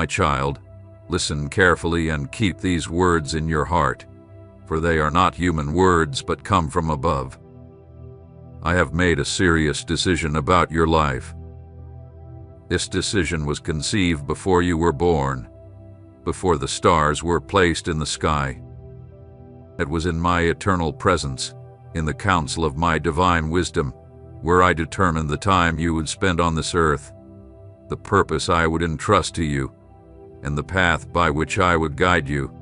my child, listen carefully and keep these words in your heart, for they are not human words but come from above. I have made a serious decision about your life. This decision was conceived before you were born, before the stars were placed in the sky. It was in my eternal presence, in the counsel of my divine wisdom, where I determined the time you would spend on this earth, the purpose I would entrust to you, and the path by which I would guide you.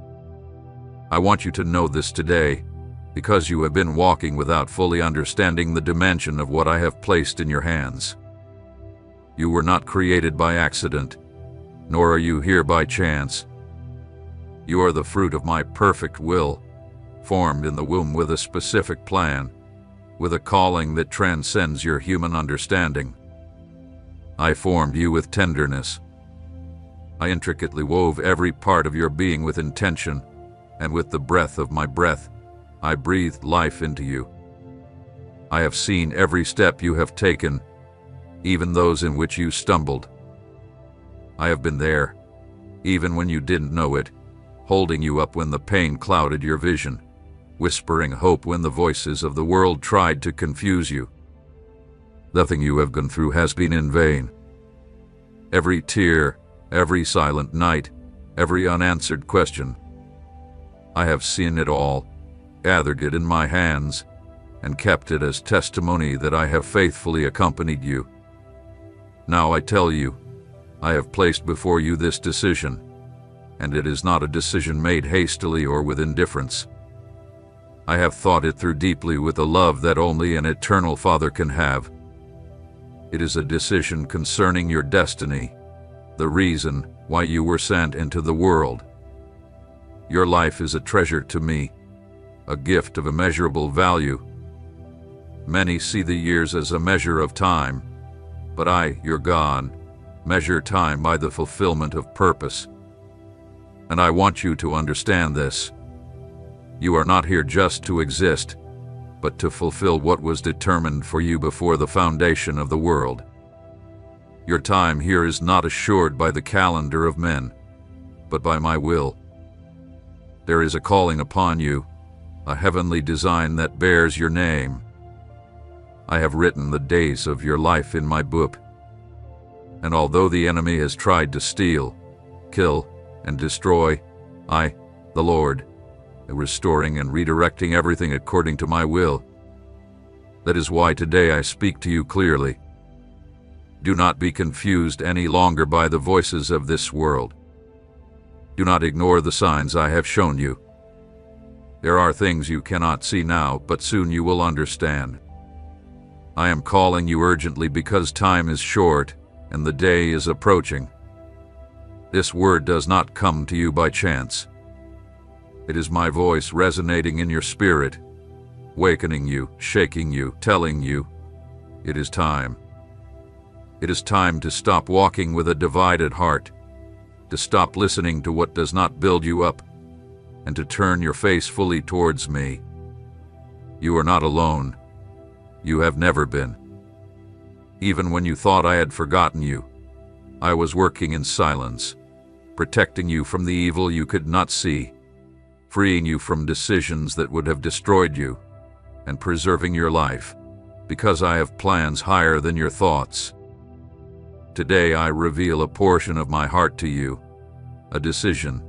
I want you to know this today, because you have been walking without fully understanding the dimension of what I have placed in your hands. You were not created by accident, nor are you here by chance. You are the fruit of my perfect will, formed in the womb with a specific plan, with a calling that transcends your human understanding. I formed you with tenderness. I intricately wove every part of your being with intention, and with the breath of my breath, I breathed life into you. I have seen every step you have taken, even those in which you stumbled. I have been there, even when you didn't know it, holding you up when the pain clouded your vision, whispering hope when the voices of the world tried to confuse you. Nothing you have gone through has been in vain. Every tear, every silent night, every unanswered question. I have seen it all, gathered it in my hands, and kept it as testimony that I have faithfully accompanied you. Now I tell you, I have placed before you this decision, and it is not a decision made hastily or with indifference. I have thought it through deeply with a love that only an eternal Father can have. It is a decision concerning your destiny, the reason why you were sent into the world. Your life is a treasure to me, a gift of immeasurable value. Many see the years as a measure of time, but I, your God, measure time by the fulfillment of purpose. And I want you to understand this. You are not here just to exist, but to fulfill what was determined for you before the foundation of the world. Your time here is not assured by the calendar of men, but by my will. There is a calling upon you, a heavenly design that bears your name. I have written the days of your life in my book. And although the enemy has tried to steal, kill, and destroy, I, the Lord, am restoring and redirecting everything according to my will. That is why today I speak to you clearly. Do not be confused any longer by the voices of this world. Do not ignore the signs I have shown you. There are things you cannot see now, but soon you will understand. I am calling you urgently because time is short and the day is approaching. This word does not come to you by chance. It is my voice resonating in your spirit, wakening you, shaking you, telling you, it is time. It is time to stop walking with a divided heart, to stop listening to what does not build you up, and to turn your face fully towards me. You are not alone. You have never been. Even when you thought I had forgotten you, I was working in silence, protecting you from the evil you could not see, freeing you from decisions that would have destroyed you, and preserving your life, because I have plans higher than your thoughts. Today I reveal a portion of my heart to you, a decision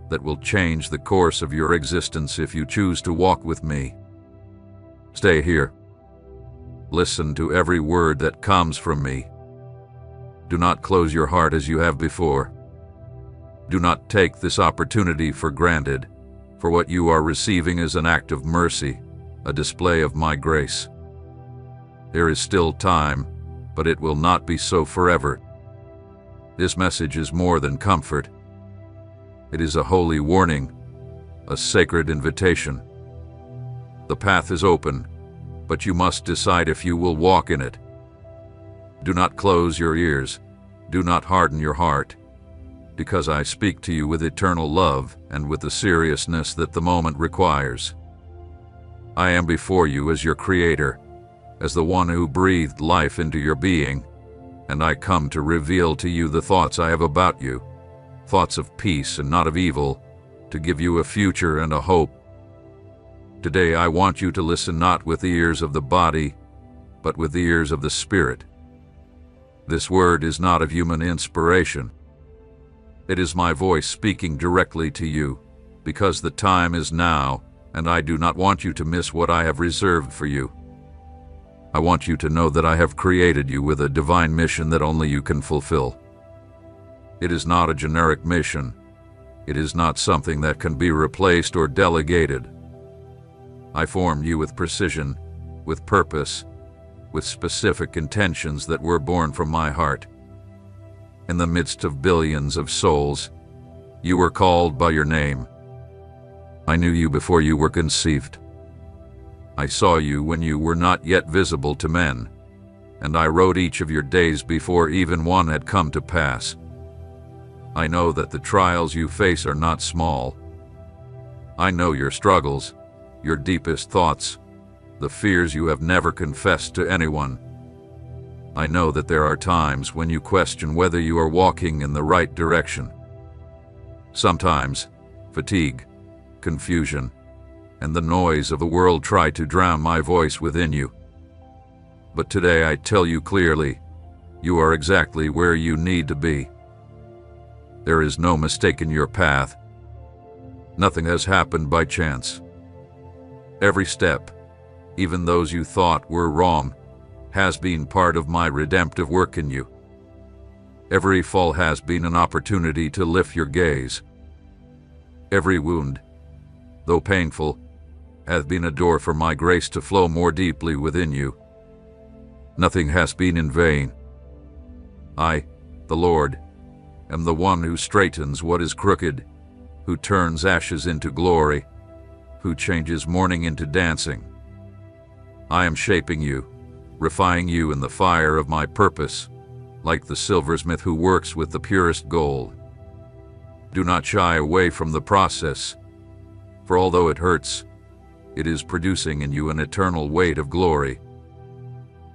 that will change the course of your existence if you choose to walk with me. Stay here. Listen to every word that comes from me. Do not close your heart as you have before. Do not take this opportunity for granted, for what you are receiving is an act of mercy, a display of my grace. There is still time, but it will not be so forever. This message is more than comfort. It is a holy warning, a sacred invitation. The path is open, but you must decide if you will walk in it. Do not close your ears. Do not harden your heart, because I speak to you with eternal love and with the seriousness that the moment requires. I am before you as your Creator, as the one who breathed life into your being, and I come to reveal to you the thoughts I have about you, thoughts of peace and not of evil, to give you a future and a hope. Today I want you to listen not with the ears of the body, but with the ears of the Spirit. This word is not of human inspiration. It is my voice speaking directly to you, because the time is now, and I do not want you to miss what I have reserved for you. I want you to know that I have created you with a divine mission that only you can fulfill. It is not a generic mission. It is not something that can be replaced or delegated. I formed you with precision, with purpose, with specific intentions that were born from my heart. In the midst of billions of souls, you were called by your name. I knew you before you were conceived. I saw you when you were not yet visible to men, and I wrote each of your days before even one had come to pass. I know that the trials you face are not small. I know your struggles, your deepest thoughts, the fears you have never confessed to anyone. I know that there are times when you question whether you are walking in the right direction. Sometimes, fatigue, confusion, and the noise of the world try to drown my voice within you. But today I tell you clearly, you are exactly where you need to be. There is no mistake in your path. Nothing has happened by chance. Every step, even those you thought were wrong, has been part of my redemptive work in you. Every fall has been an opportunity to lift your gaze. Every wound, though painful, hath been a door for my grace to flow more deeply within you. Nothing has been in vain. I, the Lord, am the one who straightens what is crooked, who turns ashes into glory, who changes mourning into dancing. I am shaping you, refining you in the fire of my purpose, like the silversmith who works with the purest gold. Do not shy away from the process, for although it hurts, it is producing in you an eternal weight of glory.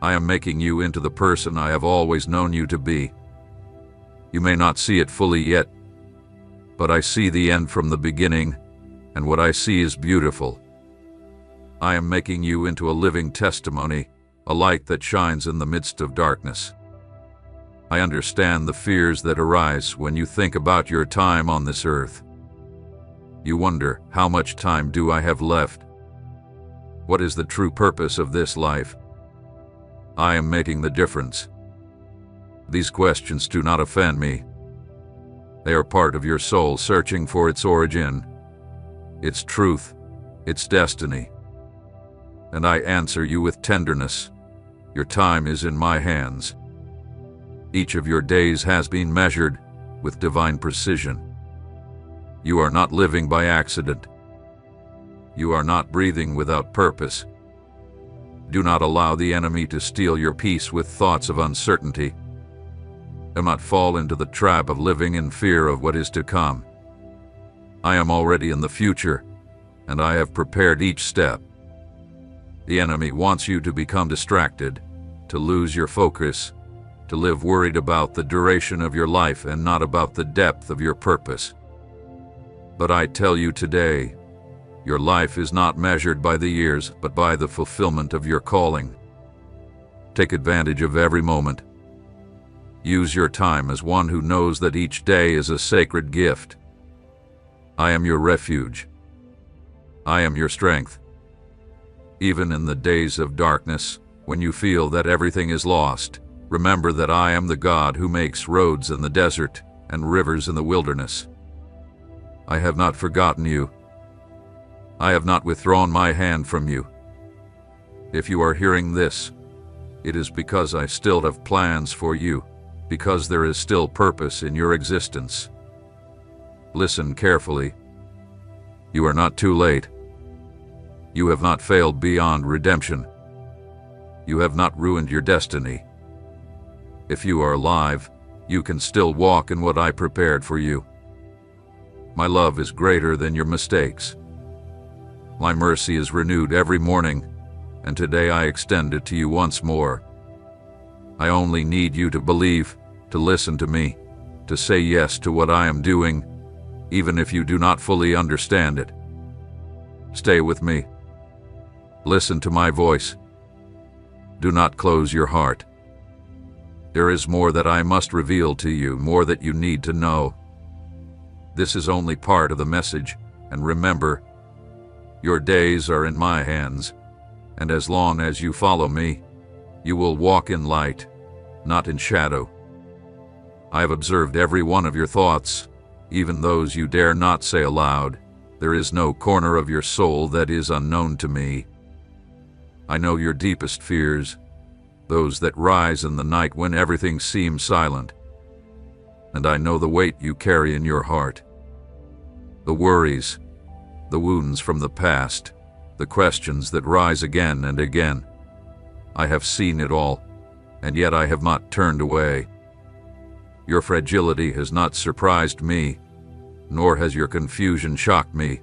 I am making you into the person I have always known you to be. You may not see it fully yet, but I see the end from the beginning, and what I see is beautiful. I am making you into a living testimony, a light that shines in the midst of darkness. I understand the fears that arise when you think about your time on this earth. You wonder, how much time do I have left? What is the true purpose of this life? I am making the difference. These questions do not offend me. They are part of your soul searching for its origin, its truth, its destiny. And I answer you with tenderness. Your time is in my hands. Each of your days has been measured with divine precision. You are not living by accident. You are not breathing without purpose. Do not allow the enemy to steal your peace with thoughts of uncertainty. Do not fall into the trap of living in fear of what is to come. I am already in the future, and I have prepared each step. The enemy wants you to become distracted, to lose your focus, to live worried about the duration of your life and not about the depth of your purpose. But I tell you today, your life is not measured by the years, but by the fulfillment of your calling. Take advantage of every moment. Use your time as one who knows that each day is a sacred gift. I am your refuge. I am your strength. Even in the days of darkness, when you feel that everything is lost, remember that I am the God who makes roads in the desert and rivers in the wilderness. I have not forgotten you. I have not withdrawn my hand from you. If you are hearing this, it is because I still have plans for you, because there is still purpose in your existence. Listen carefully. You are not too late. You have not failed beyond redemption. You have not ruined your destiny. If you are alive, you can still walk in what I prepared for you. My love is greater than your mistakes. My mercy is renewed every morning, and today I extend it to you once more. I only need you to believe, to listen to me, to say yes to what I am doing, even if you do not fully understand it. Stay with me. Listen to my voice. Do not close your heart. There is more that I must reveal to you, more that you need to know. This is only part of the message, and remember, your days are in my hands, and as long as you follow me, you will walk in light, not in shadow. I have observed every one of your thoughts, even those you dare not say aloud. There is no corner of your soul that is unknown to me. I know your deepest fears, those that rise in the night when everything seems silent. And I know the weight you carry in your heart. The worries, the wounds from the past, the questions that rise again and again. I have seen it all, and yet I have not turned away. Your fragility has not surprised me, nor has your confusion shocked me.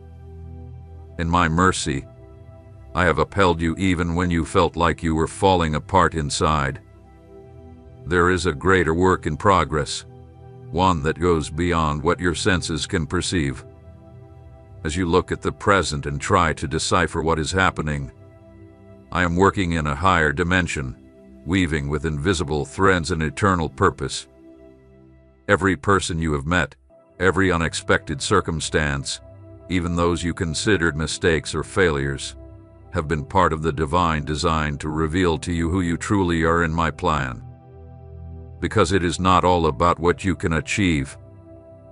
In my mercy, I have upheld you even when you felt like you were falling apart inside. There is a greater work in progress, one that goes beyond what your senses can perceive. As you look at the present and try to decipher what is happening, I am working in a higher dimension, weaving with invisible threads an eternal purpose. Every person you have met, every unexpected circumstance, even those you considered mistakes or failures, have been part of the divine design to reveal to you who you truly are in my plan. Because it is not all about what you can achieve,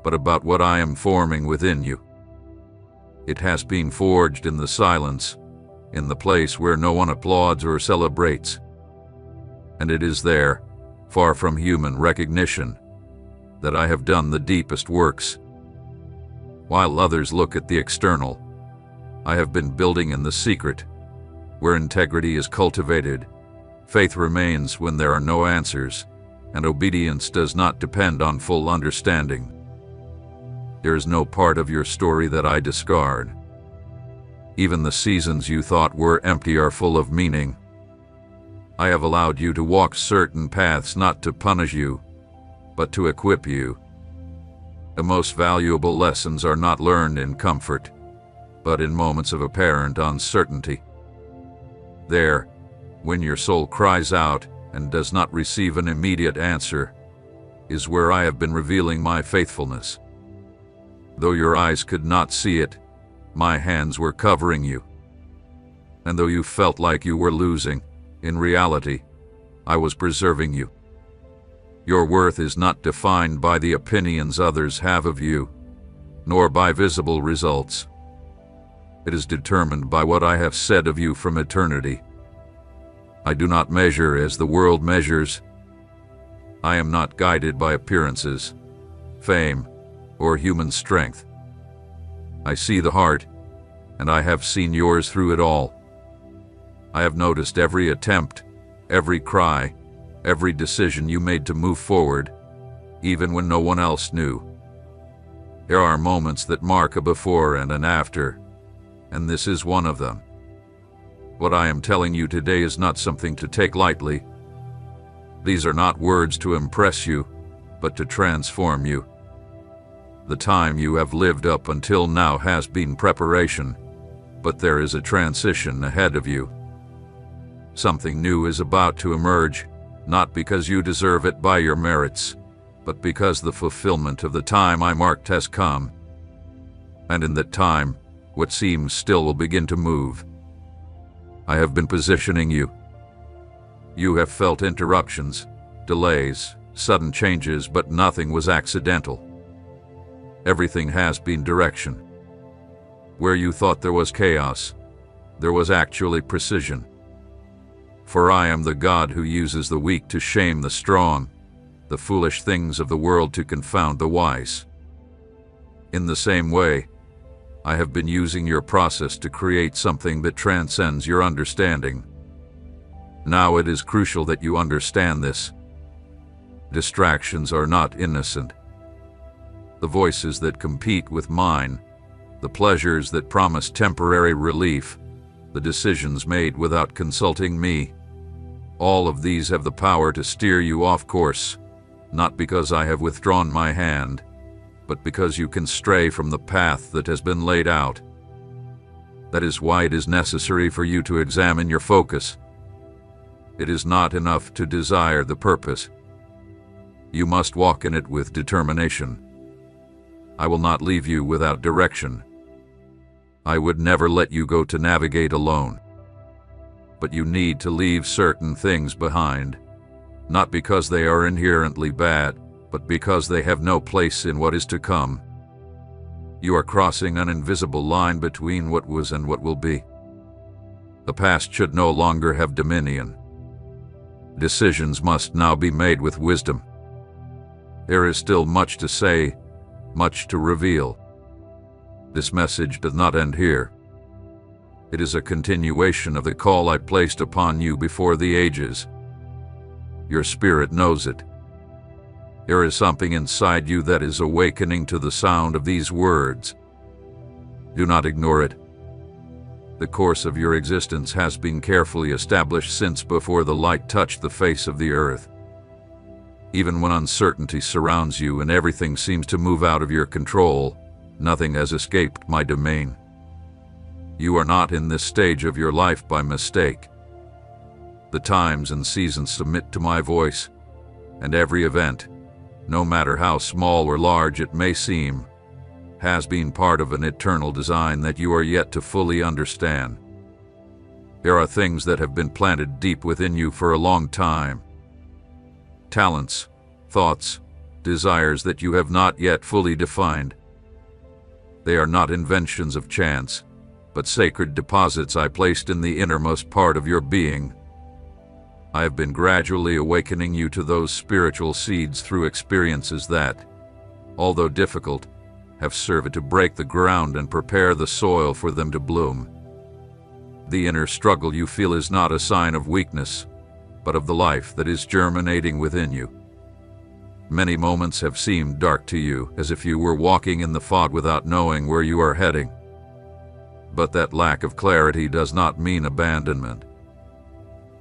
but about what I am forming within you. It has been forged in the silence, in the place where no one applauds or celebrates. And it is there, far from human recognition, that I have done the deepest works. While others look at the external, I have been building in the secret, where integrity is cultivated, faith remains when there are no answers, and obedience does not depend on full understanding. There is no part of your story that I discard. Even the seasons you thought were empty are full of meaning. I have allowed you to walk certain paths not to punish you, but to equip you. The most valuable lessons are not learned in comfort, but in moments of apparent uncertainty. There, when your soul cries out and does not receive an immediate answer, is where I have been revealing my faithfulness. Though your eyes could not see it, my hands were covering you. And though you felt like you were losing, in reality, I was preserving you. Your worth is not defined by the opinions others have of you, nor by visible results. It is determined by what I have said of you from eternity. I do not measure as the world measures. I am not guided by appearances, fame, or human strength. I see the heart, and I have seen yours through it all. I have noticed every attempt, every cry, every decision you made to move forward, even when no one else knew. There are moments that mark a before and an after, and this is one of them. What I am telling you today is not something to take lightly. These are not words to impress you, but to transform you. The time you have lived up until now has been preparation, but there is a transition ahead of you. Something new is about to emerge, not because you deserve it by your merits, but because the fulfillment of the time I marked has come. And in that time, what seems still will begin to move. I have been positioning you. You have felt interruptions, delays, sudden changes, but nothing was accidental. Everything has been direction. Where you thought there was chaos, there was actually precision. For I am the God who uses the weak to shame the strong, the foolish things of the world to confound the wise. In the same way, I have been using your process to create something that transcends your understanding. Now it is crucial that you understand this. Distractions are not innocent. The voices that compete with mine, the pleasures that promise temporary relief, the decisions made without consulting me, all of these have the power to steer you off course, not because I have withdrawn my hand, but because you can stray from the path that has been laid out. That is why it is necessary for you to examine your focus. It is not enough to desire the purpose. You must walk in it with determination. I will not leave you without direction. I would never let you go to navigate alone. But you need to leave certain things behind, not because they are inherently bad, but because they have no place in what is to come. You are crossing an invisible line between what was and what will be. The past should no longer have dominion. Decisions must now be made with wisdom. There is still much to say, much to reveal. This message does not end here. It is a continuation of the call I placed upon you before the ages. Your spirit knows it. There is something inside you that is awakening to the sound of these words. Do not ignore it. The course of your existence has been carefully established since before the light touched the face of the earth. Even when uncertainty surrounds you and everything seems to move out of your control, nothing has escaped my domain. You are not in this stage of your life by mistake. The times and seasons submit to my voice, and every event, no matter how small or large it may seem, has been part of an eternal design that you are yet to fully understand. There are things that have been planted deep within you for a long time. Talents, thoughts, desires that you have not yet fully defined. They are not inventions of chance, but sacred deposits I placed in the innermost part of your being. I have been gradually awakening you to those spiritual seeds through experiences that, although difficult, have served to break the ground and prepare the soil for them to bloom. The inner struggle you feel is not a sign of weakness, but of the life that is germinating within you. Many moments have seemed dark to you, as if you were walking in the fog without knowing where you are heading. But that lack of clarity does not mean abandonment.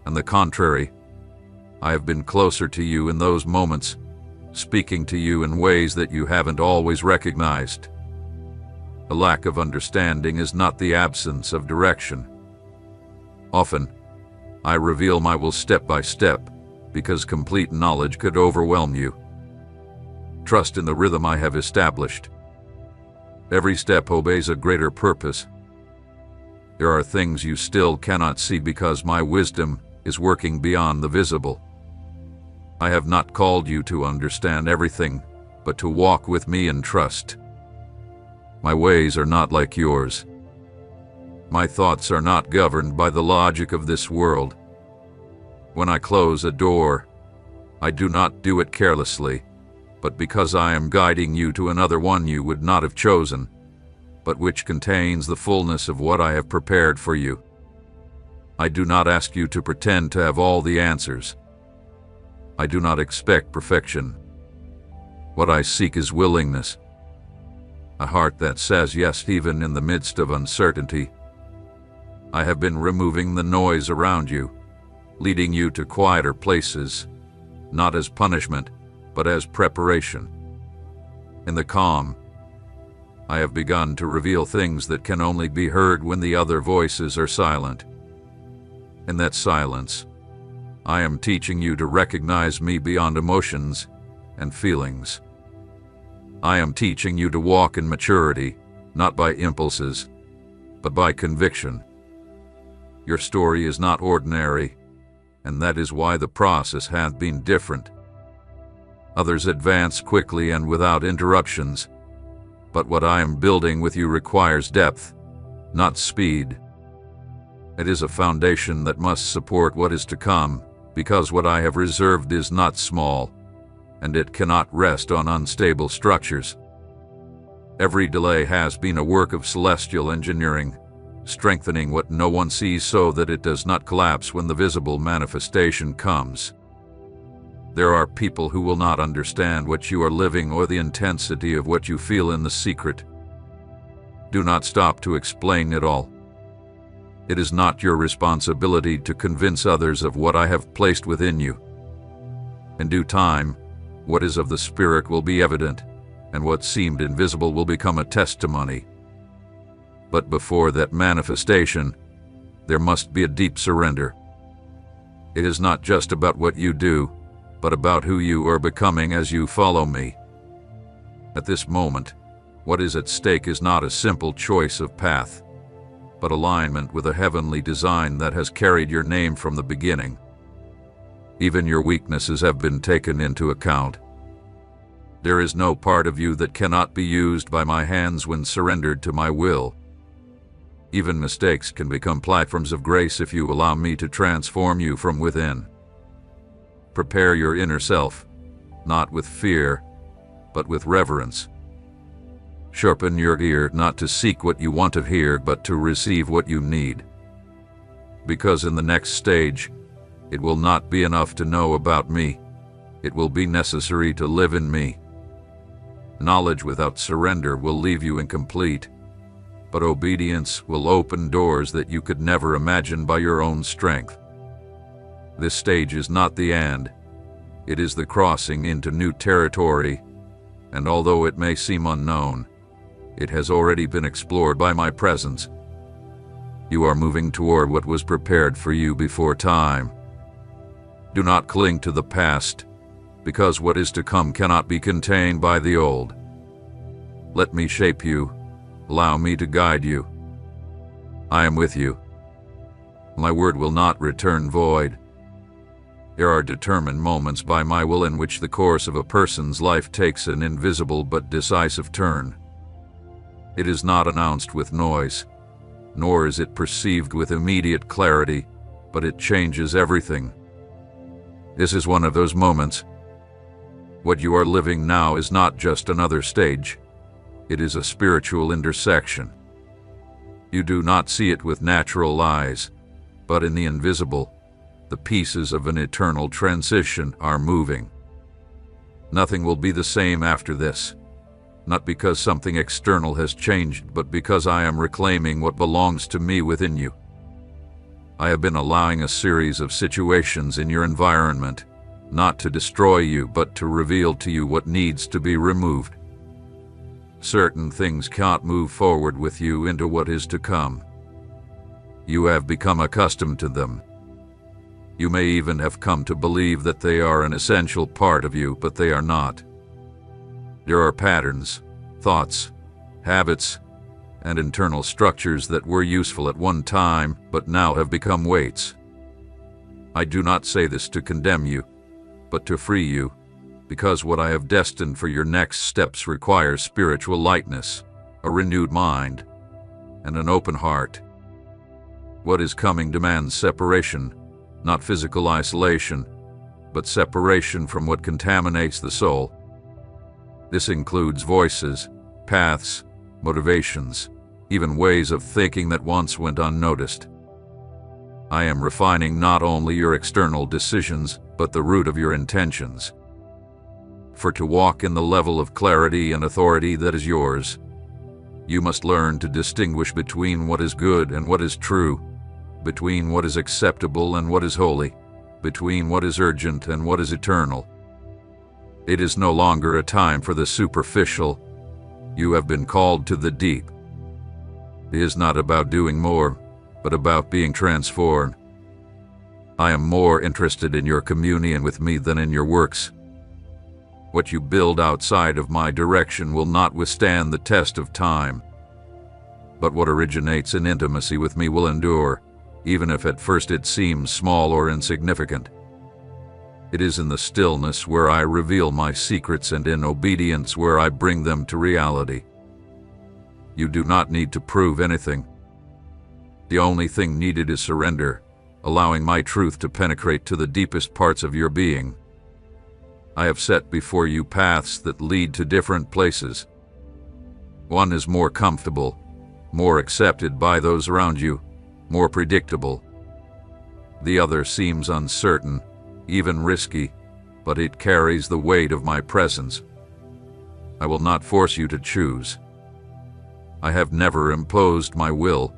On the contrary, I have been closer to you in those moments, speaking to you in ways that you haven't always recognized. A lack of understanding is not the absence of direction. Often, I reveal my will step by step, because complete knowledge could overwhelm you. Trust in the rhythm I have established. Every step obeys a greater purpose. There are things you still cannot see because my wisdom is working beyond the visible. I have not called you to understand everything, but to walk with me in trust. My ways are not like yours. My thoughts are not governed by the logic of this world. When I close a door, I do not do it carelessly, but because I am guiding you to another one you would not have chosen, but which contains the fullness of what I have prepared for you. I do not ask you to pretend to have all the answers. I do not expect perfection. What I seek is willingness. A heart that says yes even in the midst of uncertainty. I have been removing the noise around you, leading you to quieter places, not as punishment, but as preparation. In the calm, I have begun to reveal things that can only be heard when the other voices are silent. In that silence, I am teaching you to recognize me beyond emotions and feelings. I am teaching you to walk in maturity, not by impulses, but by conviction. Your story is not ordinary, and that is why the process hath been different. Others advance quickly and without interruptions, but what I am building with you requires depth, not speed. It is a foundation that must support what is to come, because what I have reserved is not small, and it cannot rest on unstable structures. Every delay has been a work of celestial engineering, strengthening what no one sees so that it does not collapse when the visible manifestation comes. There are people who will not understand what you are living or the intensity of what you feel in the secret. Do not stop to explain it all. It is not your responsibility to convince others of what I have placed within you. In due time, What is of the Spirit will be evident, and what seemed invisible will become a testimony. But before that manifestation, there must be a deep surrender. It is not just about what you do, but about who you are becoming as you follow me. At this moment, what is at stake is not a simple choice of path, but alignment with a heavenly design that has carried your name from the beginning. Even your weaknesses have been taken into account. There is no part of you that cannot be used by my hands when surrendered to my will. Even mistakes can become platforms of grace if you allow me to transform you from within. Prepare your inner self, not with fear, but with reverence. Sharpen your ear not to seek what you want to hear, but to receive what you need. Because in the next stage, it will not be enough to know about me. It will be necessary to live in me. Knowledge without surrender will leave you incomplete, but obedience will open doors that you could never imagine by your own strength. This stage is not the end. It is the crossing into new territory, and although it may seem unknown, it has already been explored by my presence. You are moving toward what was prepared for you before time. Do not cling to the past, because what is to come cannot be contained by the old. Let me shape you. Allow me to guide you. I am with you. My word will not return void. There are determined moments by my will in which the course of a person's life takes an invisible but decisive turn. It is not announced with noise, nor is it perceived with immediate clarity, but it changes everything. This is one of those moments. What you are living now is not just another stage. It is a spiritual intersection. You do not see it with natural eyes, but in the invisible, the pieces of an eternal transition are moving. Nothing will be the same after this, not because something external has changed, but because I am reclaiming what belongs to me within you. I have been allowing a series of situations in your environment, not to destroy you, but to reveal to you what needs to be removed. Certain things can't move forward with you into what is to come. You have become accustomed to them. You may even have come to believe that they are an essential part of you, but they are not. There are patterns, thoughts, habits, and internal structures that were useful at one time, but now have become weights. I do not say this to condemn you, but to free you, because what I have destined for your next steps requires spiritual lightness, a renewed mind, and an open heart. What is coming demands separation, not physical isolation, but separation from what contaminates the soul. This includes voices, paths, motivations, even ways of thinking that once went unnoticed. I am refining not only your external decisions, but the root of your intentions. For to walk in the level of clarity and authority that is yours, you must learn to distinguish between what is good and what is true, between what is acceptable and what is holy, between what is urgent and what is eternal. It is no longer a time for the superficial. You have been called to the deep. It is not about doing more, but about being transformed. I am more interested in your communion with me than in your works. What you build outside of my direction will not withstand the test of time. But what originates in intimacy with me will endure, even if at first it seems small or insignificant. It is in the stillness where I reveal my secrets, and in obedience where I bring them to reality. You do not need to prove anything. The only thing needed is surrender, allowing my truth to penetrate to the deepest parts of your being. I have set before you paths that lead to different places. One is more comfortable, more accepted by those around you, more predictable. The other seems uncertain, even risky, but it carries the weight of my presence. I will not force you to choose. I have never imposed my will,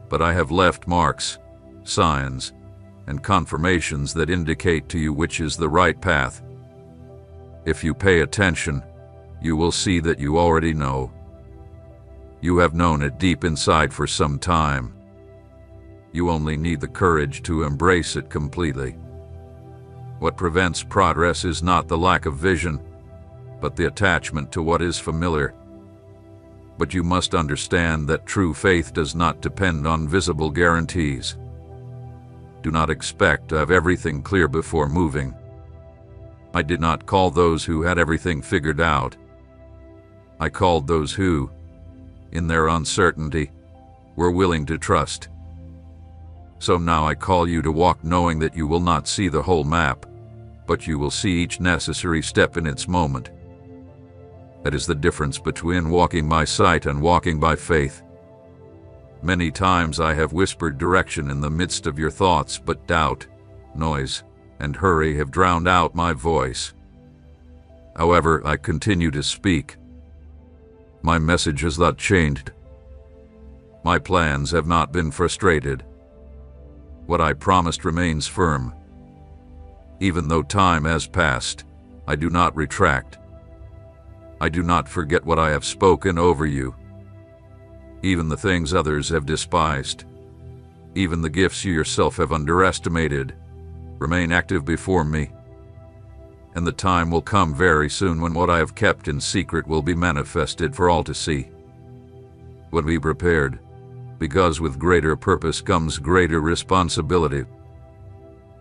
but I have left marks, signs, and confirmations that indicate to you which is the right path. If you pay attention, you will see that you already know. You have known it deep inside for some time. You only need the courage to embrace it completely. What prevents progress is not the lack of vision, but the attachment to what is familiar. But you must understand that true faith does not depend on visible guarantees. Do not expect to have everything clear before moving. I did not call those who had everything figured out. I called those who, in their uncertainty, were willing to trust. So now I call you to walk knowing that you will not see the whole map, but you will see each necessary step in its moment. That is the difference between walking by sight and walking by faith. Many times I have whispered direction in the midst of your thoughts, but doubt, noise, and hurry have drowned out my voice. However, I continue to speak. My message has not changed. My plans have not been frustrated. What I promised remains firm. Even though time has passed, I do not retract. I do not forget what I have spoken over you. Even the things others have despised, even the gifts you yourself have underestimated, remain active before me. And the time will come very soon when what I have kept in secret will be manifested for all to see. But be prepared, because with greater purpose comes greater responsibility.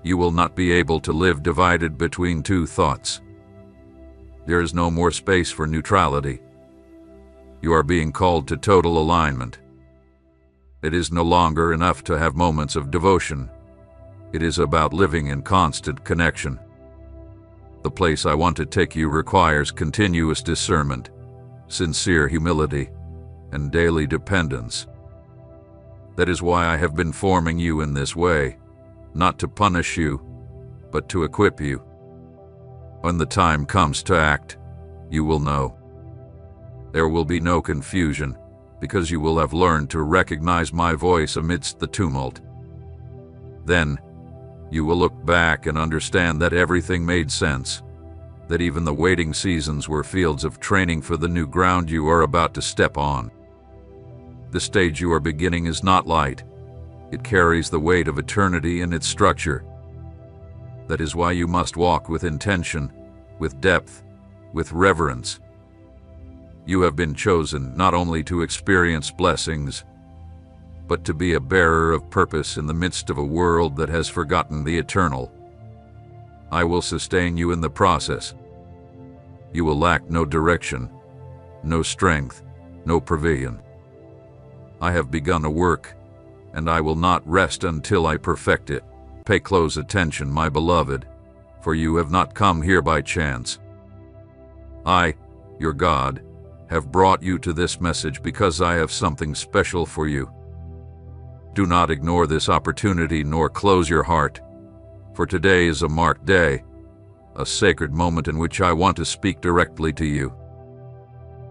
You will not be able to live divided between two thoughts. There is no more space for neutrality. You are being called to total alignment. It is no longer enough to have moments of devotion. It is about living in constant connection. The place I want to take you requires continuous discernment, sincere humility, and daily dependence. That is why I have been forming you in this way, not to punish you, but to equip you. When the time comes to act, you will know. There will be no confusion, because you will have learned to recognize my voice amidst the tumult. Then, you will look back and understand that everything made sense, that even the waiting seasons were fields of training for the new ground you are about to step on. The stage you are beginning is not light. It carries the weight of eternity in its structure. That is why you must walk with intention, with depth, with reverence. You have been chosen not only to experience blessings, but to be a bearer of purpose in the midst of a world that has forgotten the eternal. I will sustain you in the process. You will lack no direction, no strength, no provision. I have begun a work, and I will not rest until I perfect it. Pay close attention, my beloved, for you have not come here by chance. I, your God, have brought you to this message because I have something special for you. Do not ignore this opportunity nor close your heart, for today is a marked day, a sacred moment in which I want to speak directly to you.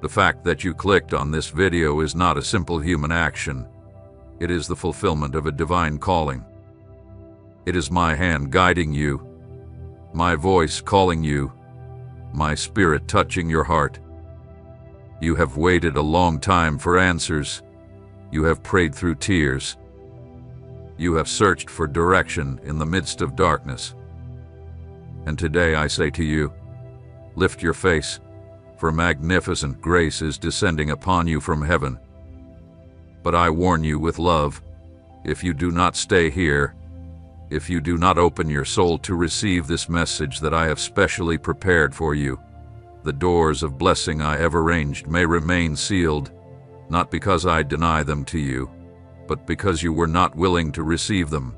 The fact that you clicked on this video is not a simple human action. It is the fulfillment of a divine calling. It is my hand guiding you, my voice calling you, my spirit touching your heart. You have waited a long time for answers. You have prayed through tears. You have searched for direction in the midst of darkness. And today I say to you, lift your face, for magnificent grace is descending upon you from heaven. But I warn you with love, if you do not stay here, if you do not open your soul to receive this message that I have specially prepared for you, the doors of blessing I have arranged may remain sealed, not because I deny them to you, but because you were not willing to receive them.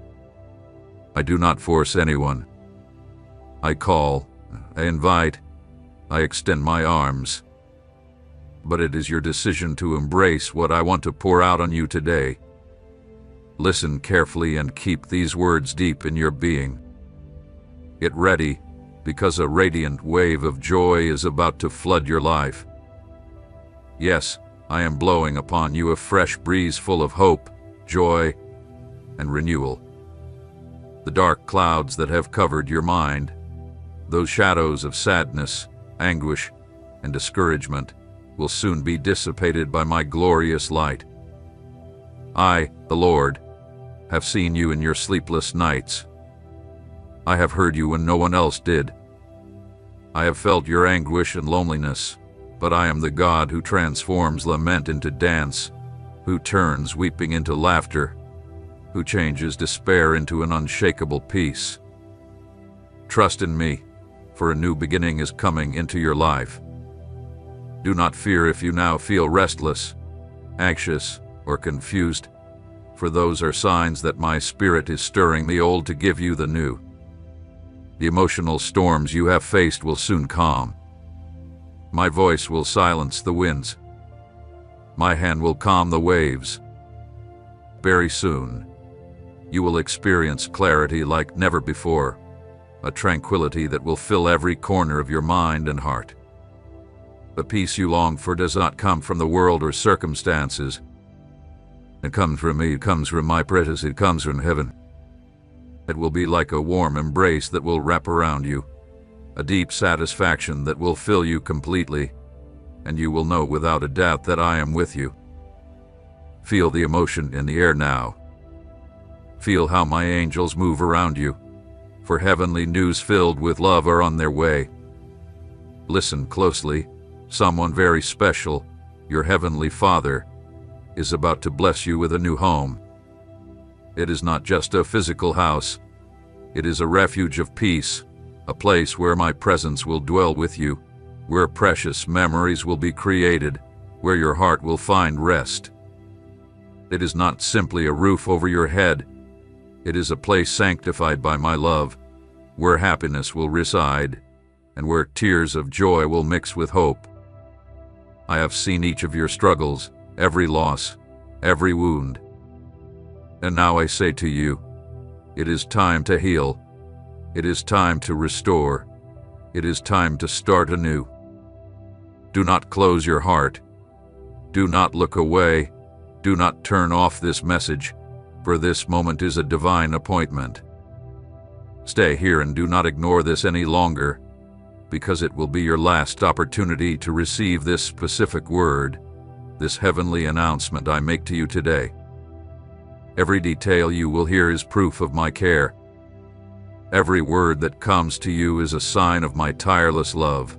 I do not force anyone. I call, I invite, I extend my arms. But it is your decision to embrace what I want to pour out on you today. Listen carefully and keep these words deep in your being. Get ready, because a radiant wave of joy is about to flood your life. Yes, I am blowing upon you a fresh breeze full of hope, joy, and renewal. The dark clouds that have covered your mind, those shadows of sadness, anguish, and discouragement will soon be dissipated by my glorious light. I, the Lord, have seen you in your sleepless nights. I have heard you when no one else did. I have felt your anguish and loneliness, but I am the God who transforms lament into dance, who turns weeping into laughter, who changes despair into an unshakable peace. Trust in me, for a new beginning is coming into your life. Do not fear if you now feel restless, anxious, or confused, for those are signs that my Spirit is stirring the old to give you the new. The emotional storms you have faced will soon calm. My voice will silence the winds. My hand will calm the waves. Very soon, you will experience clarity like never before, a tranquility that will fill every corner of your mind and heart. The peace you long for does not come from the world or circumstances. It comes from me, it comes from my presence, it comes from heaven. It will be like a warm embrace that will wrap around you, a deep satisfaction that will fill you completely, and you will know without a doubt that I am with you. Feel the emotion in the air now. Feel how my angels move around you, for heavenly news filled with love are on their way. Listen closely. Someone very special, your Heavenly Father, is about to bless you with a new home. It is not just a physical house. It is a refuge of peace, a place where my presence will dwell with you, where precious memories will be created, where your heart will find rest. It is not simply a roof over your head. It is a place sanctified by my love, where happiness will reside, and where tears of joy will mix with hope. I have seen each of your struggles, every loss, every wound. And now I say to you, it is time to heal. It is time to restore. It is time to start anew. Do not close your heart. Do not look away. Do not turn off this message, for this moment is a divine appointment. Stay here and do not ignore this any longer, because it will be your last opportunity to receive this specific word, this heavenly announcement I make to you today. Every detail you will hear is proof of my care. Every word that comes to you is a sign of my tireless love.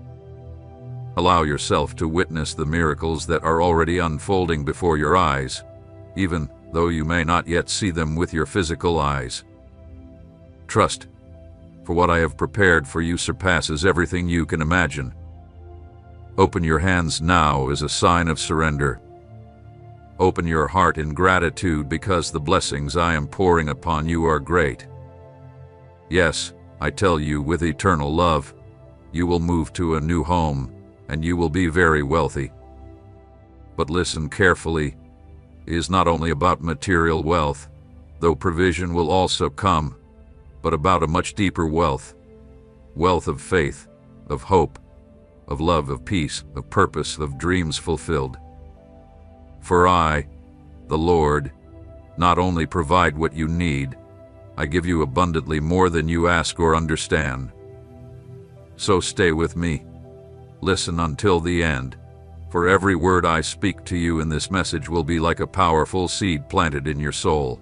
Allow yourself to witness the miracles that are already unfolding before your eyes, even though you may not yet see them with your physical eyes. Trust, for what I have prepared for you surpasses everything you can imagine. Open your hands now as a sign of surrender. Open your heart in gratitude because the blessings I am pouring upon you are great. Yes, I tell you with eternal love, you will move to a new home and you will be very wealthy. But listen carefully, it is not only about material wealth, though provision will also come, but about a much deeper wealth of faith, of hope, of love, of peace, of purpose, of dreams fulfilled. For I, the Lord, not only provide what you need, I give you abundantly more than you ask or understand. So stay with me. Listen until the end, for every word I speak to you in this message will be like a powerful seed planted in your soul.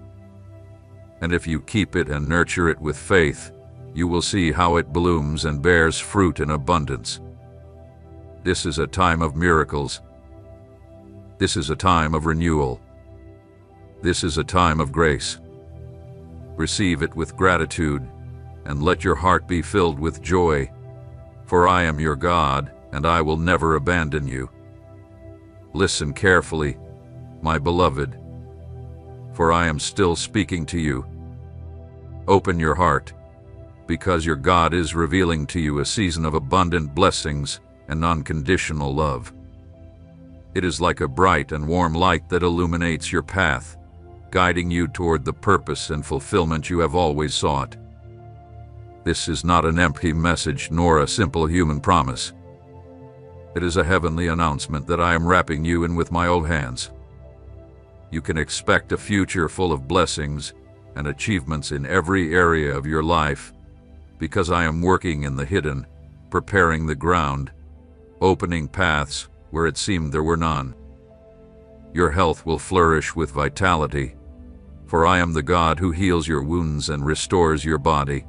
And if you keep it and nurture it with faith, you will see how it blooms and bears fruit in abundance. This is a time of miracles. This is a time of renewal. This is a time of grace. Receive it with gratitude, and let your heart be filled with joy, for I am your God, and I will never abandon you. Listen carefully, my beloved, for I am still speaking to you. Open your heart, because your God is revealing to you a season of abundant blessings and unconditional love. It is like a bright and warm light that illuminates your path, guiding you toward the purpose and fulfillment you have always sought. This is not an empty message nor a simple human promise. It is a heavenly announcement that I am wrapping you in with my own hands. You can expect a future full of blessings and achievements in every area of your life, because I am working in the hidden, preparing the ground, opening paths where it seemed there were none. Your health will flourish with vitality, for I am the God who heals your wounds and restores your body.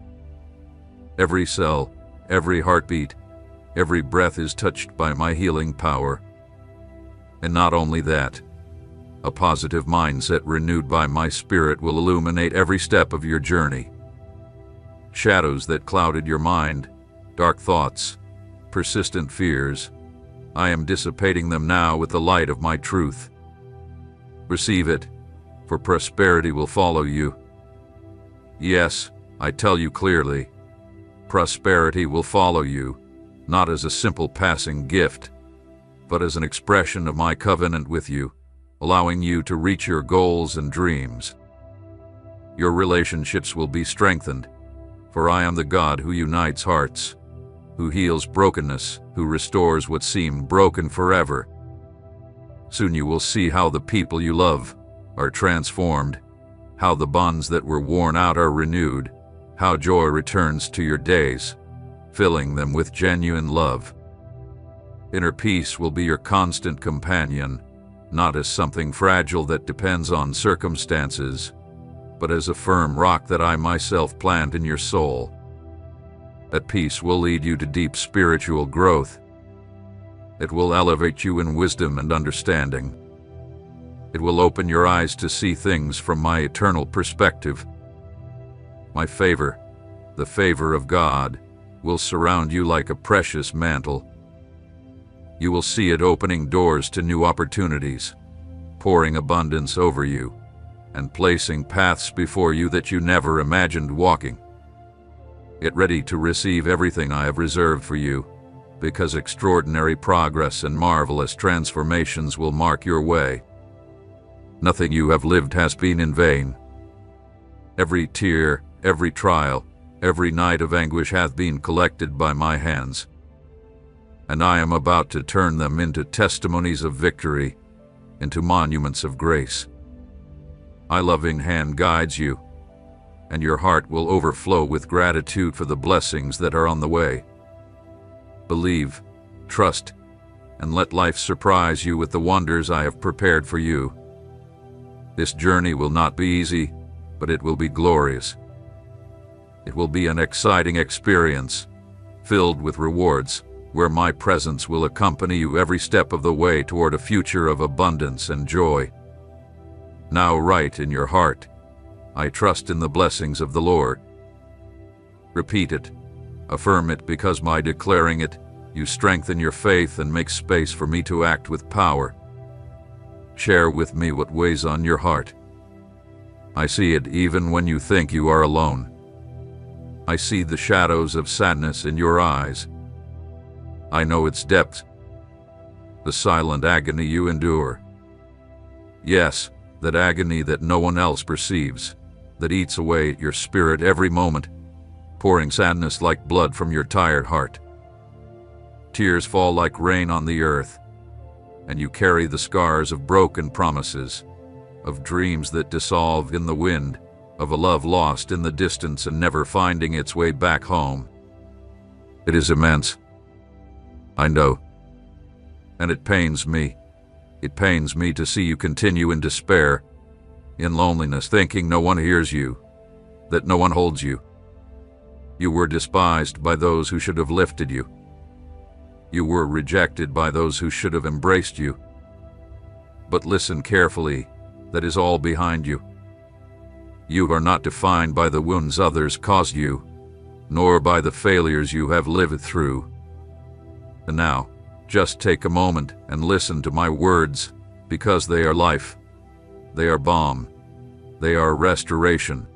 Every cell, every heartbeat, every breath is touched by my healing power. And not only that, a positive mindset renewed by my Spirit will illuminate every step of your journey. Shadows that clouded your mind, dark thoughts, persistent fears, I am dissipating them now with the light of my truth. Receive it, for prosperity will follow you. Yes, I tell you clearly, prosperity will follow you, not as a simple passing gift, but as an expression of my covenant with you, allowing you to reach your goals and dreams. Your relationships will be strengthened, for I am the God who unites hearts, who heals brokenness, who restores what seemed broken forever. Soon you will see how the people you love are transformed, how the bonds that were worn out are renewed, how joy returns to your days, filling them with genuine love. Inner peace will be your constant companion, not as something fragile that depends on circumstances, but as a firm rock that I myself plant in your soul. That peace will lead you to deep spiritual growth. It will elevate you in wisdom and understanding. It will open your eyes to see things from my eternal perspective. My favor, the favor of God, will surround you like a precious mantle. You will see it opening doors to new opportunities, pouring abundance over you, and placing paths before you that you never imagined walking. Get ready to receive everything I have reserved for you, because extraordinary progress and marvelous transformations will mark your way. Nothing you have lived has been in vain. Every tear, every trial, every night of anguish hath been collected by my hands, and I am about to turn them into testimonies of victory, into monuments of grace. My loving hand guides you, and your heart will overflow with gratitude for the blessings that are on the way. Believe, trust, and let life surprise you with the wonders I have prepared for you. This journey will not be easy, but it will be glorious. It will be an exciting experience, filled with rewards, where my presence will accompany you every step of the way toward a future of abundance and joy. Now write in your heart, I trust in the blessings of the Lord. Repeat it, affirm it, because by declaring it, you strengthen your faith and make space for me to act with power. Share with me what weighs on your heart. I see it even when you think you are alone. I see the shadows of sadness in your eyes. I know its depth, the silent agony you endure. Yes, that agony that no one else perceives, that eats away at your spirit every moment, pouring sadness like blood from your tired heart. Tears fall like rain on the earth, and you carry the scars of broken promises, of dreams that dissolve in the wind, of a love lost in the distance and never finding its way back home. It is immense, I know, and it pains me. It pains me to see you continue in despair, in loneliness, thinking no one hears you, that no one holds you. You were despised by those who should have lifted you. You were rejected by those who should have embraced you. But listen carefully, that is all behind you. You are not defined by the wounds others caused you, nor by the failures you have lived through. And now, just take a moment and listen to my words, because they are life. They are balm. They are restoration.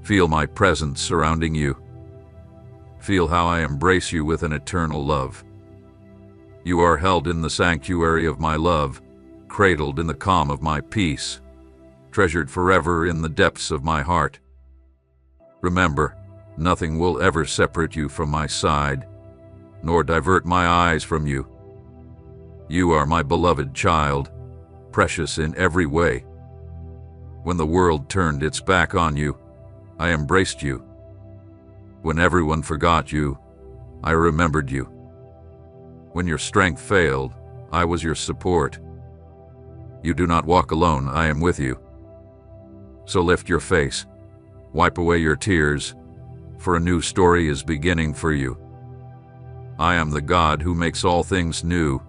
Feel my presence surrounding you. Feel how I embrace you with an eternal love. You are held in the sanctuary of my love, cradled in the calm of my peace, treasured forever in the depths of my heart. Remember, nothing will ever separate you from my side, nor divert my eyes from you. You are my beloved child, precious in every way. When the world turned its back on you, I embraced you. When everyone forgot you, I remembered you. When your strength failed, I was your support. You do not walk alone, I am with you. So lift your face, wipe away your tears, for a new story is beginning for you. I am the God who makes all things new,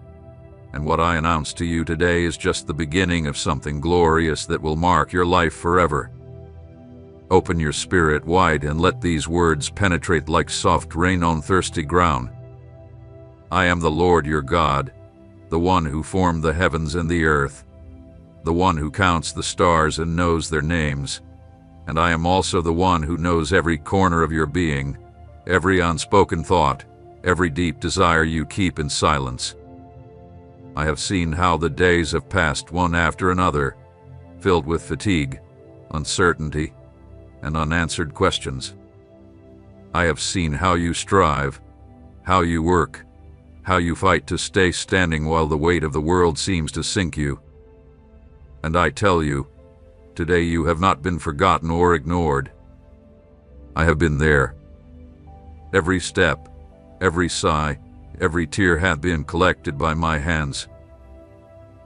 and what I announce to you today is just the beginning of something glorious that will mark your life forever. Open your spirit wide and let these words penetrate like soft rain on thirsty ground. I am the Lord your God, the one who formed the heavens and the earth, the one who counts the stars and knows their names, and I am also the one who knows every corner of your being, every unspoken thought, every deep desire you keep in silence. I have seen how the days have passed one after another, filled with fatigue, uncertainty, and unanswered questions. I have seen how you strive, how you work, how you fight to stay standing while the weight of the world seems to sink you. And I tell you, today you have not been forgotten or ignored. I have been there. Every step, every sigh, every tear hath been collected by my hands.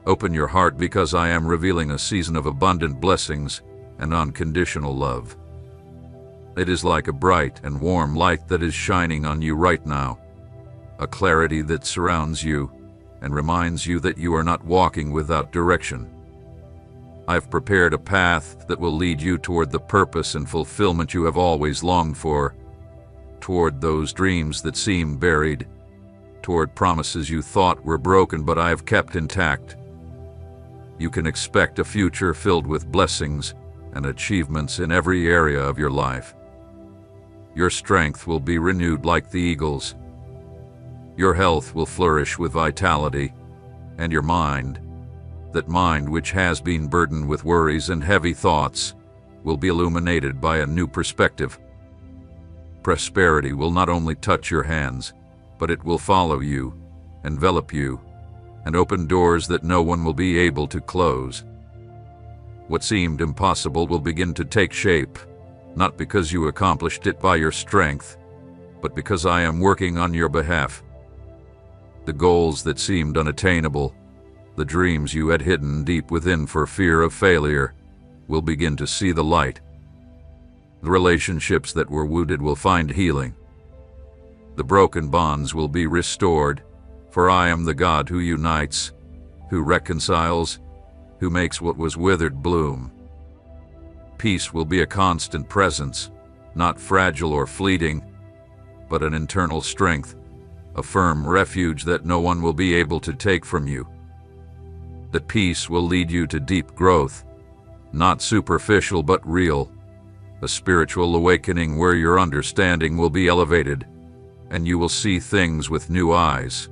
Open your heart, because I am revealing a season of abundant blessings and unconditional love. It is like a bright and warm light that is shining on you right now, a clarity that surrounds you and reminds you that you are not walking without direction. I've prepared a path that will lead you toward the purpose and fulfillment you have always longed for, toward those dreams that seem buried, toward promises you thought were broken but I have kept intact. You can expect a future filled with blessings and achievements in every area of your life. Your strength will be renewed like the eagles. Your health will flourish with vitality, and your mind, that mind which has been burdened with worries and heavy thoughts, will be illuminated by a new perspective. Prosperity will not only touch your hands, but it will follow you, envelop you, and open doors that no one will be able to close. What seemed impossible will begin to take shape, not because you accomplished it by your strength, but because I am working on your behalf. The goals that seemed unattainable, the dreams you had hidden deep within for fear of failure, will begin to see the light. The relationships that were wounded will find healing. The broken bonds will be restored, for I am the God who unites, who reconciles, who makes what was withered bloom. Peace will be a constant presence, not fragile or fleeting, but an internal strength, a firm refuge that no one will be able to take from you. That peace will lead you to deep growth, not superficial but real, a spiritual awakening where your understanding will be elevated, and you will see things with new eyes,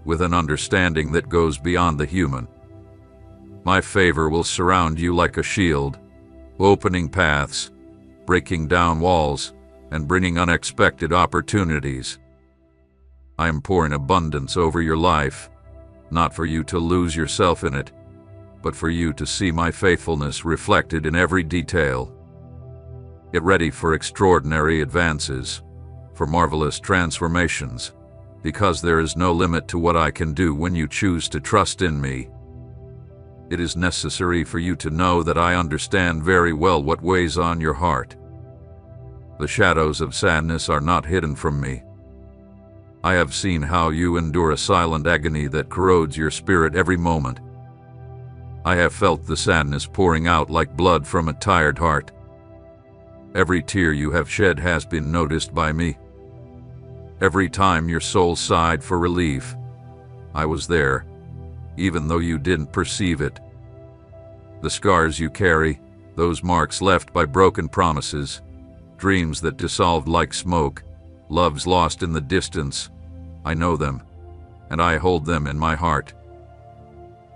with an understanding that goes beyond the human. My favor will surround you like a shield, opening paths, breaking down walls, and bringing unexpected opportunities. I am pouring abundance over your life, not for you to lose yourself in it, but for you to see my faithfulness reflected in every detail. Get ready for extraordinary advances, for marvelous transformations, because there is no limit to what I can do when you choose to trust in me. It is necessary for you to know that I understand very well what weighs on your heart. The shadows of sadness are not hidden from me. I have seen how you endure a silent agony that corrodes your spirit every moment. I have felt the sadness pouring out like blood from a tired heart. Every tear you have shed has been noticed by me. Every time your soul sighed for relief, I was there, even though you didn't perceive it. The scars you carry, those marks left by broken promises, dreams that dissolved like smoke, loves lost in the distance, I know them, and I hold them in my heart.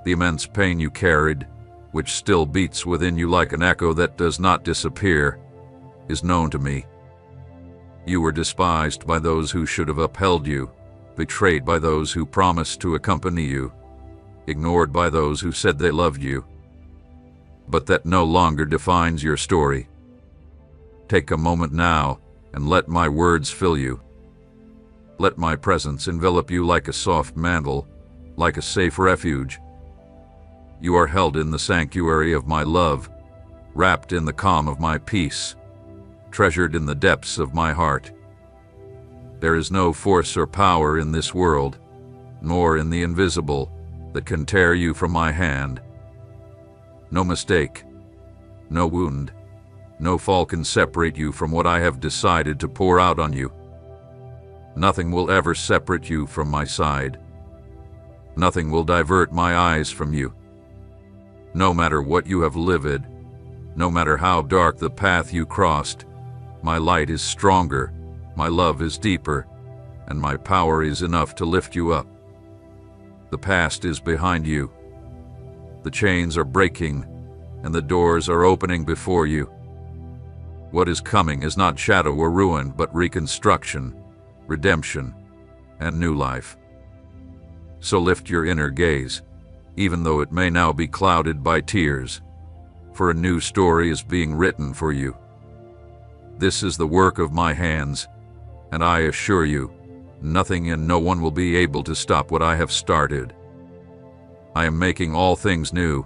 The immense pain you carried, which still beats within you like an echo that does not disappear, is known to me. You were despised by those who should have upheld you, betrayed by those who promised to accompany you, ignored by those who said they loved you. But that no longer defines your story. Take a moment now and let my words fill you. Let my presence envelop you like a soft mantle, like a safe refuge. You are held in the sanctuary of my love, wrapped in the calm of my peace, treasured in the depths of my heart. There is no force or power in this world, nor in the invisible, that can tear you from my hand. No mistake, no wound, no fall can separate you from what I have decided to pour out on you. Nothing will ever separate you from my side. Nothing will divert my eyes from you. No matter what you have lived, no matter how dark the path you crossed, my light is stronger, my love is deeper, and my power is enough to lift you up. The past is behind you. The chains are breaking, and the doors are opening before you. What is coming is not shadow or ruin, but reconstruction, redemption, and new life. So lift your inner gaze, even though it may now be clouded by tears, for a new story is being written for you. This is the work of my hands, and I assure you, nothing and no one will be able to stop what I have started. I am making all things new,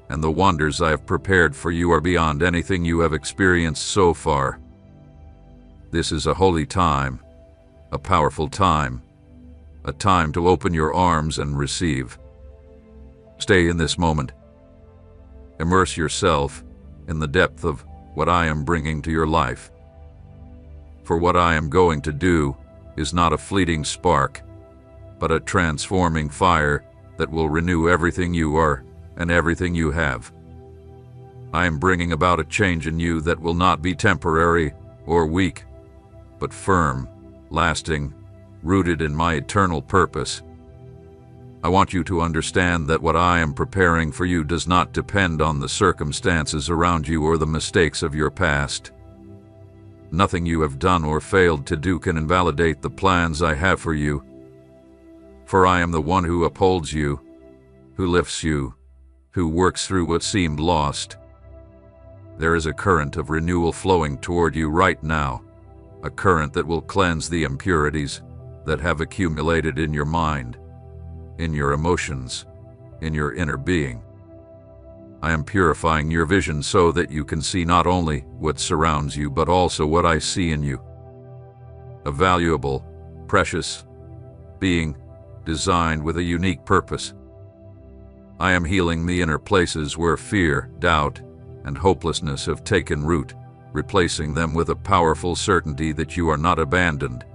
and the wonders I have prepared for you are beyond anything you have experienced so far. This is a holy time, a powerful time, a time to open your arms and receive. Stay in this moment. Immerse yourself in the depth of what I am bringing to your life. For what I am going to do is not a fleeting spark, but a transforming fire that will renew everything you are and everything you have. I am bringing about a change in you that will not be temporary or weak, but firm, lasting, rooted in my eternal purpose. I want you to understand that what I am preparing for you does not depend on the circumstances around you or the mistakes of your past. Nothing you have done or failed to do can invalidate the plans I have for you. For I am the one who upholds you, who lifts you, who works through what seemed lost. There is a current of renewal flowing toward you right now, a current that will cleanse the impurities that have accumulated in your mind, in your emotions, in your inner being. I am purifying your vision so that you can see not only what surrounds you, but also what I see in you. A valuable, precious being designed with a unique purpose. I am healing the inner places where fear, doubt, and hopelessness have taken root, replacing them with a powerful certainty that you are not abandoned,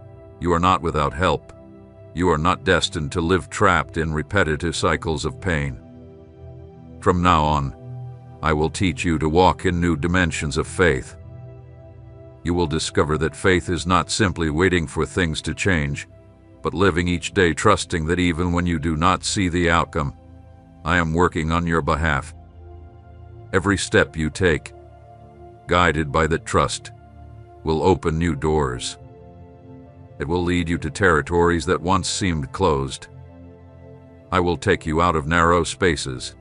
you are not without help, you are not destined to live trapped in repetitive cycles of pain. From now on, I will teach you to walk in new dimensions of faith. You will discover that faith is not simply waiting for things to change, but living each day trusting that even when you do not see the outcome, I am working on your behalf. Every step you take, guided by that trust, will open new doors. It will lead you to territories that once seemed closed. I will take you out of narrow spaces,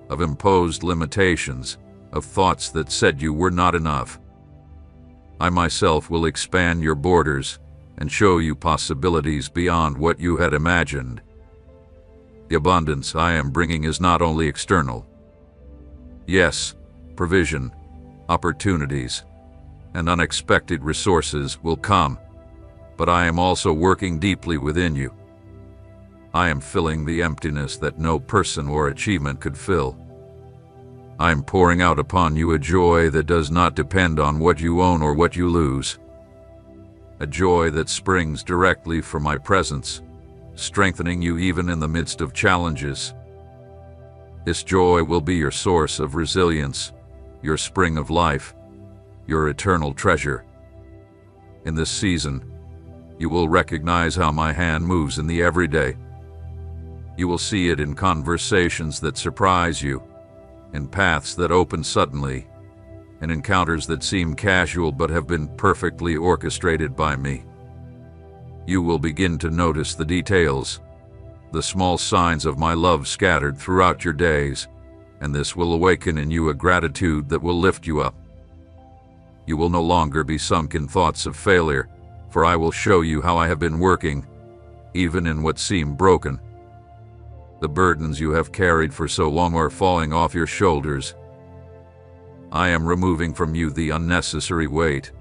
of imposed limitations, of thoughts that said you were not enough. I myself will expand your borders and show you possibilities beyond what you had imagined. The abundance I am bringing is not only external. Yes, provision, opportunities, and unexpected resources will come, but I am also working deeply within you. I am filling the emptiness that no person or achievement could fill. I am pouring out upon you a joy that does not depend on what you own or what you lose. A joy that springs directly from my presence, strengthening you even in the midst of challenges. This joy will be your source of resilience, your spring of life, your eternal treasure. In this season, you will recognize how my hand moves in the everyday. You will see it in conversations that surprise you, in paths that open suddenly, in encounters that seem casual but have been perfectly orchestrated by me. You will begin to notice the details, the small signs of my love scattered throughout your days, and this will awaken in you a gratitude that will lift you up. You will no longer be sunk in thoughts of failure, for I will show you how I have been working, even in what seem broken. The burdens you have carried for so long are falling off your shoulders. I am removing from you the unnecessary weight,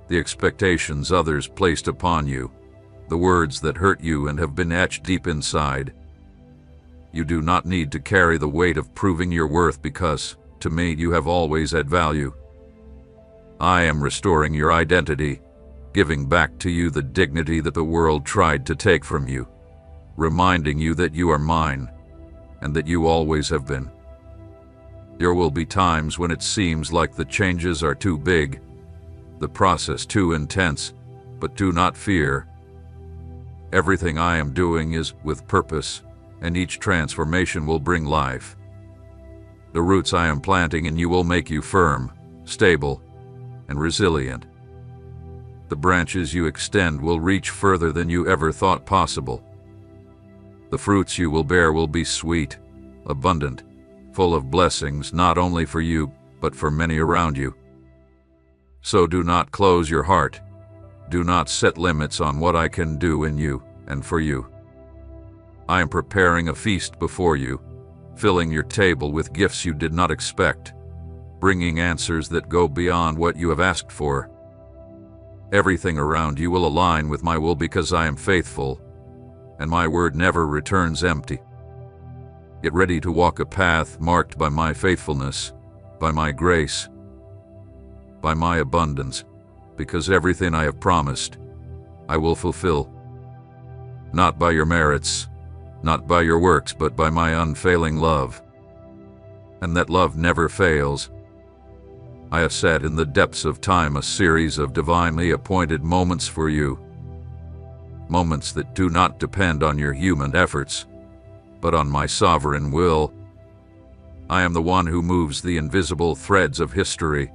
the expectations others placed upon you, the words that hurt you and have been etched deep inside. You do not need to carry the weight of proving your worth because, to me, you have always had value. I am restoring your identity, giving back to you the dignity that the world tried to take from you, reminding you that you are mine, and that you always have been. There will be times when it seems like the changes are too big, the process too intense, but do not fear. Everything I am doing is with purpose, and each transformation will bring life. The roots I am planting in you will make you firm, stable, and resilient. The branches you extend will reach further than you ever thought possible. The fruits you will bear will be sweet, abundant, full of blessings not only for you, but for many around you. So do not close your heart. Do not set limits on what I can do in you and for you. I am preparing a feast before you, filling your table with gifts you did not expect, bringing answers that go beyond what you have asked for. Everything around you will align with my will because I am faithful, and my word never returns empty. Get ready to walk a path marked by my faithfulness, by my grace, by my abundance, because everything I have promised, I will fulfill. Not by your merits, not by your works, but by my unfailing love. And that love never fails. I have set in the depths of time a series of divinely appointed moments for you. Moments that do not depend on your human efforts, but on my sovereign will. I am the one who moves the invisible threads of history,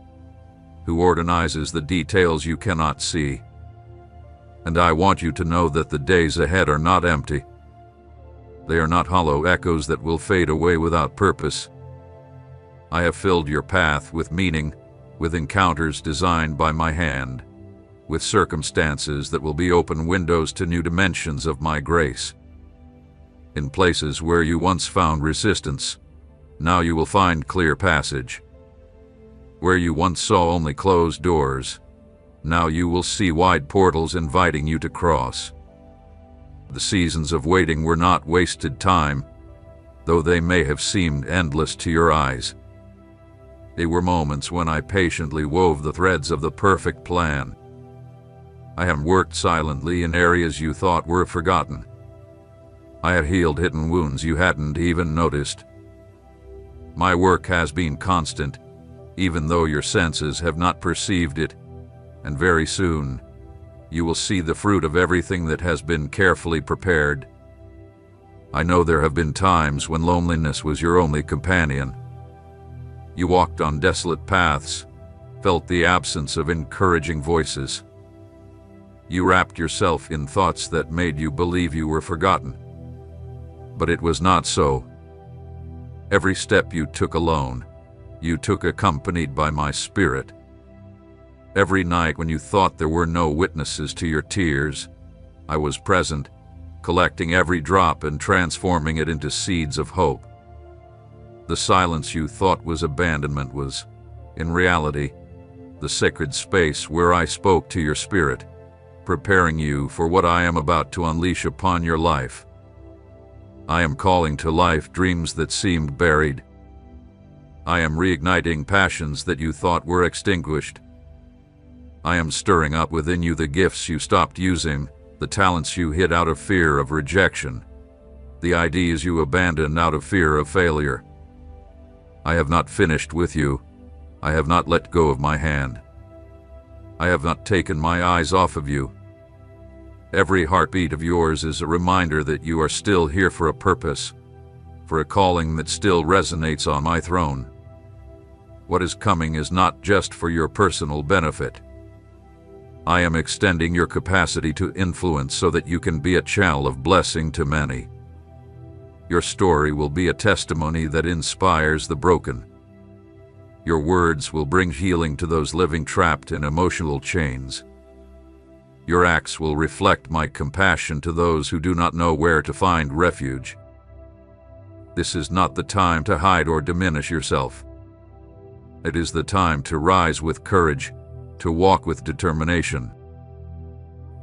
who organizes the details you cannot see. And I want you to know that the days ahead are not empty. They are not hollow echoes that will fade away without purpose. I have filled your path with meaning, with encounters designed by my hand, with circumstances that will be open windows to new dimensions of my grace. In places where you once found resistance, now you will find clear passage. Where you once saw only closed doors, now you will see wide portals inviting you to cross. The seasons of waiting were not wasted time, though they may have seemed endless to your eyes. They were moments when I patiently wove the threads of the perfect plan. I have worked silently in areas you thought were forgotten. I have healed hidden wounds you hadn't even noticed. My work has been constant, even though your senses have not perceived it, and very soon, you will see the fruit of everything that has been carefully prepared. I know there have been times when loneliness was your only companion. You walked on desolate paths, felt the absence of encouraging voices. You wrapped yourself in thoughts that made you believe you were forgotten. But it was not so. Every step you took alone, you took accompanied by my spirit. Every night when you thought there were no witnesses to your tears, I was present, collecting every drop and transforming it into seeds of hope. The silence you thought was abandonment was, in reality, the sacred space where I spoke to your spirit, preparing you for what I am about to unleash upon your life. I am calling to life dreams that seemed buried. I am reigniting passions that you thought were extinguished. I am stirring up within you the gifts you stopped using, the talents you hid out of fear of rejection, the ideas you abandoned out of fear of failure. I have not finished with you. I have not let go of my hand. I have not taken my eyes off of you. Every heartbeat of yours is a reminder that you are still here for a purpose, for a calling that still resonates on my throne. What is coming is not just for your personal benefit. I am extending your capacity to influence so that you can be a channel of blessing to many. Your story will be a testimony that inspires the broken. Your words will bring healing to those living trapped in emotional chains. Your acts will reflect my compassion to those who do not know where to find refuge. This is not the time to hide or diminish yourself. It is the time to rise with courage, to walk with determination.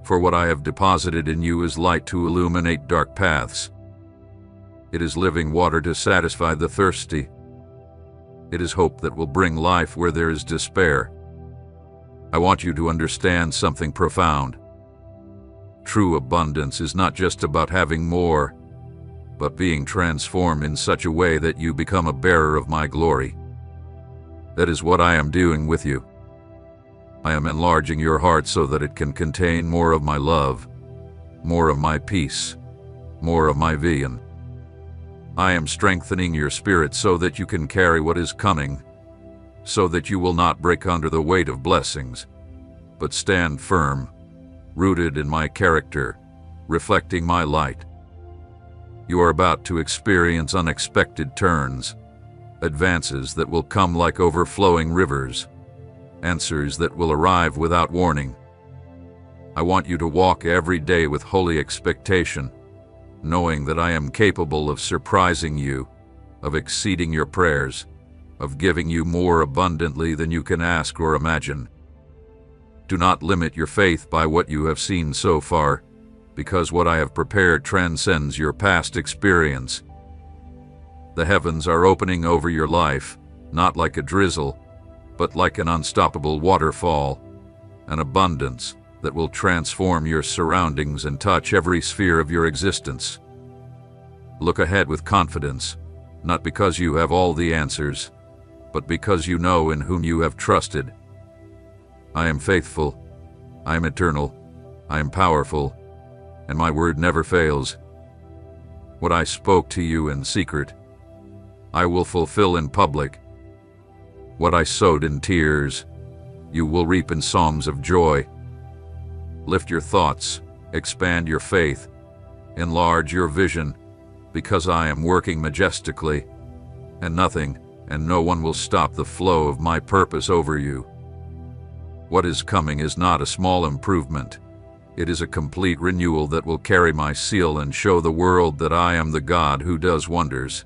For what I have deposited in you is light to illuminate dark paths. It is living water to satisfy the thirsty. It is hope that will bring life where there is despair. I want you to understand something profound. True abundance is not just about having more, but being transformed in such a way that you become a bearer of my glory. That is what I am doing with you. I am enlarging your heart so that it can contain more of my love, more of my peace, more of my vision. I am strengthening your spirit so that you can carry what is coming, so that you will not break under the weight of blessings, but stand firm, rooted in my character, reflecting my light. You are about to experience unexpected turns, advances that will come like overflowing rivers, answers that will arrive without warning. I want you to walk every day with holy expectation, knowing that I am capable of surprising you, of exceeding your prayers, of giving you more abundantly than you can ask or imagine. Do not limit your faith by what you have seen so far, because what I have prepared transcends your past experience. The heavens are opening over your life, not like a drizzle, but like an unstoppable waterfall, an abundance that will transform your surroundings and touch every sphere of your existence. Look ahead with confidence, not because you have all the answers, but because you know in whom you have trusted. I am faithful, I am eternal, I am powerful, and my word never fails. What I spoke to you in secret, I will fulfill in public. What I sowed in tears, you will reap in songs of joy. Lift your thoughts, expand your faith, enlarge your vision, because I am working majestically, and nothing and no one will stop the flow of my purpose over you. What is coming is not a small improvement. It is a complete renewal that will carry my seal and show the world that I am the God who does wonders.